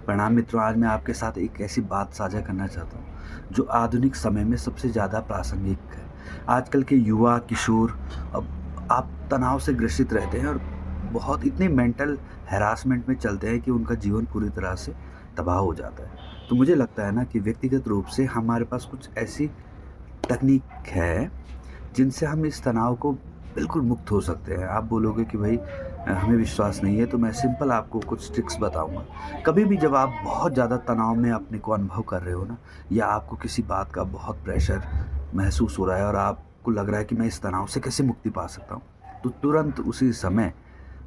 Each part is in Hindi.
प्रणाम मित्रों, आज मैं आपके साथ एक ऐसी बात साझा करना चाहता हूँ, जो आधुनिक समय में सबसे ज़्यादा प्रासंगिक है। आजकल के युवा, किशोर अब आप तनाव से ग्रसित रहते हैं और बहुत इतने मेंटल हैरासमेंट में चलते हैं कि उनका जीवन पूरी तरह से तबाह हो जाता है। तो मुझे लगता है ना कि व्यक्तिगत रूप से हमारे पास कुछ ऐसी तकनीक है, जिनसे हम इस तनाव को बिल्कुल मुक्त हो सकते हैं। आप बोलोगे कि भई हमें विश्वास नहीं है, तो मैं सिंपल आपको कुछ ट्रिक्स बताऊँगा। कभी भी जब आप बहुत ज़्यादा तनाव में अपने को अनुभव कर रहे हो ना, या आपको किसी बात का बहुत प्रेशर महसूस हो रहा है और आपको लग रहा है कि मैं इस तनाव से कैसे मुक्ति पा सकता हूँ, तो तुरंत उसी समय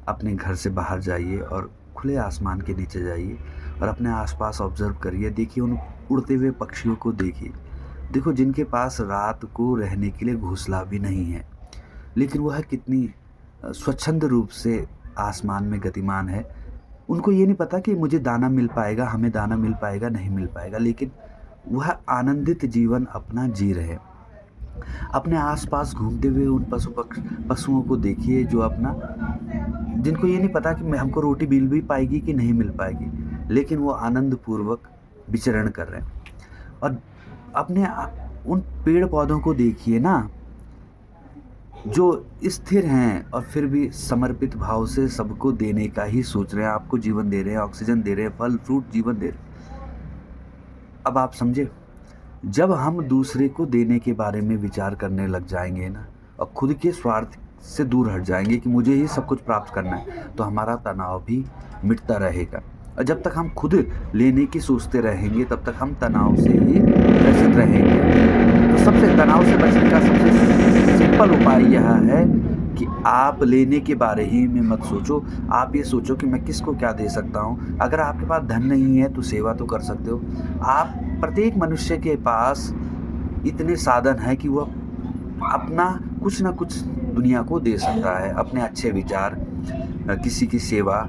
अपने घर से बाहर जाइए और खुले आसमान के नीचे जाइए और अपने आस-पास ऑब्ज़र्व करिए। देखिए उन उड़ते हुए पक्षियों को देखिए। देखो जिनके पास रात को रहने के लिए घोंसला भी नहीं है, लेकिन वह कितनी स्वच्छंद रूप से आसमान में गतिमान है। उनको ये नहीं पता कि मुझे दाना मिल पाएगा, हमें दाना मिल पाएगा, नहीं मिल पाएगा, लेकिन वह आनंदित जीवन अपना जी रहे हैं। अपने आस-पास घूमते हुए उन पशुओं को देखिए जो अपना जिनको ये नहीं पता कि मैं हमको रोटी मिल भी पाएगी कि नहीं मिल पाएगी, लेकिन वो आनंदपूर्वक विचरण कर रहे हैं। और अपने उन पेड़-पौधों को देखिए ना, जो स्थिर हैं और फिर भी समर्पित भाव से सबको देने का ही सोच रहे हैं, आपको जीवन दे रहे हैं, ऑक्सीजन दे रहे हैं, फल-फ्रूट जीवन दे रहे हैं। अब आप समझे? जब हम दूसरे को देने के बारे में विचार करने लग जाएँगे ना और खुद के स्वार्थ से दूर हट जाएँगे कि मुझे ही सब कुछ प्राप्त करना है, तो हमारा तनाव भी मिटता रहेगा। और जब तक हम खुद लेने की सोचते रहेंगे, तब तक हम तनाव से ही ग्रसित रहेंगे। तो सबसे तनाव से बचने का सबसे सिंपल उपाय यह है कि आप लेने के बारे ही में मत सोचो। आप ये सोचो कि मैं किसको क्या दे सकता हूँ। अगर आपके पास धन नहीं है तो सेवा तो कर सकते हो। आप प्रत्येक मनुष्य के पास इतने साधन हैं कि वह अपना कुछ न कुछ दुनिया को दे सकता है। अपने अच्छे विचार, किसी की सेवा,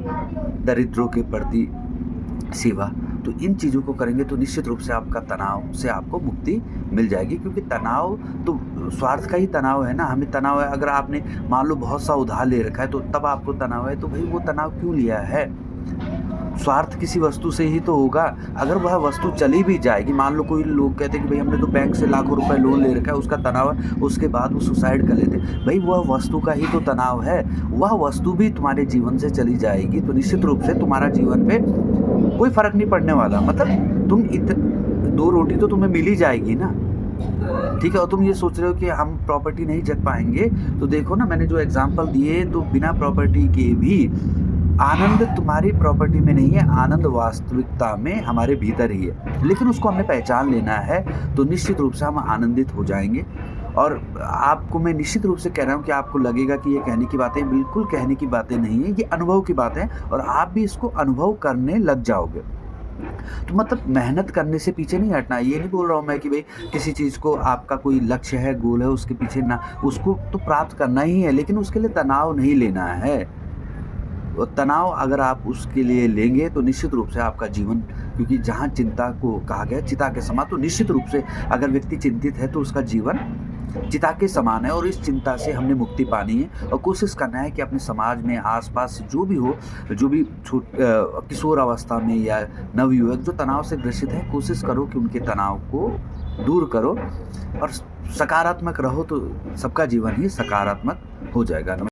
दरिद्रों के प्रति सेवा, तो इन चीज़ों को करेंगे तो निश्चित रूप से आपका तनाव से आपको मुक्ति मिल जाएगी, क्योंकि तनाव तो स्वार्थ का ही तनाव है ना। हमें तनाव है, अगर आपने मान लो बहुत सा उधार ले रखा है तो तब आपको तनाव है, तो भाई वो तनाव क्यों लिया है? स्वार्थ किसी वस्तु से ही तो होगा। अगर वह वस्तु चली भी जाएगी, मान लो कोई लोग कहते हैं कि भाई हमने तो बैंक से लाखों रुपए लोन ले रखा है, उसका तनाव है, उसके बाद वो सुसाइड कर लेते हैं। भाई वह वस्तु का ही तो तनाव है। वह वस्तु भी तुम्हारे जीवन से चली जाएगी तो निश्चित रूप से तुम्हारा जीवन पे कोई फ़र्क नहीं पड़ने वाला। मतलब तुम 2 रोटी तो तुम्हें मिल ही जाएगी ना, ठीक है? और तुम ये सोच रहे हो कि हम प्रॉपर्टी नहीं जग पाएँगे, तो देखो ना मैंने जो एग्ज़ाम्पल दिए, तो बिना प्रॉपर्टी के भी आनंद तुम्हारी प्रॉपर्टी में नहीं है, आनंद वास्तविकता में हमारे भीतर ही है। लेकिन उसको हमें पहचान लेना है, तो निश्चित रूप से हम आनंदित हो जाएँगे। और आपको मैं निश्चित रूप से कह रहा हूँ कि आपको लगेगा कि ये कहने की बातें, बिल्कुल कहने की बातें नहीं है, ये अनुभव की बातें हैं और आप भी इसको अनुभव करने लग जाओगे। तो मतलब मेहनत करने से पीछे नहीं हटना। ये नहीं बोल रहा हूँ मैं कि भई किसी चीज़ को आपका कोई लक्ष्य है, गोल है, उसके पीछे ना, उसको तो प्राप्त करना ही है, लेकिन उसके लिए तनाव नहीं लेना है। तनाव अगर आप उसके लिए लेंगे तो निश्चित रूप से आपका जीवन, क्योंकि जहाँ चिंता को कहा गया चिता के समान, तो निश्चित रूप से अगर व्यक्ति चिंतित है तो उसका जीवन चिता के समान है। और इस चिंता से हमने मुक्ति पानी है और कोशिश करना है कि अपने समाज में आसपास जो भी हो, जो भी किशोर अवस्था में या नवयुवक जो तनाव से ग्रसित है, कोशिश करो कि उनके तनाव को दूर करो और सकारात्मक रहो, तो सबका जीवन ही सकारात्मक हो जाएगा।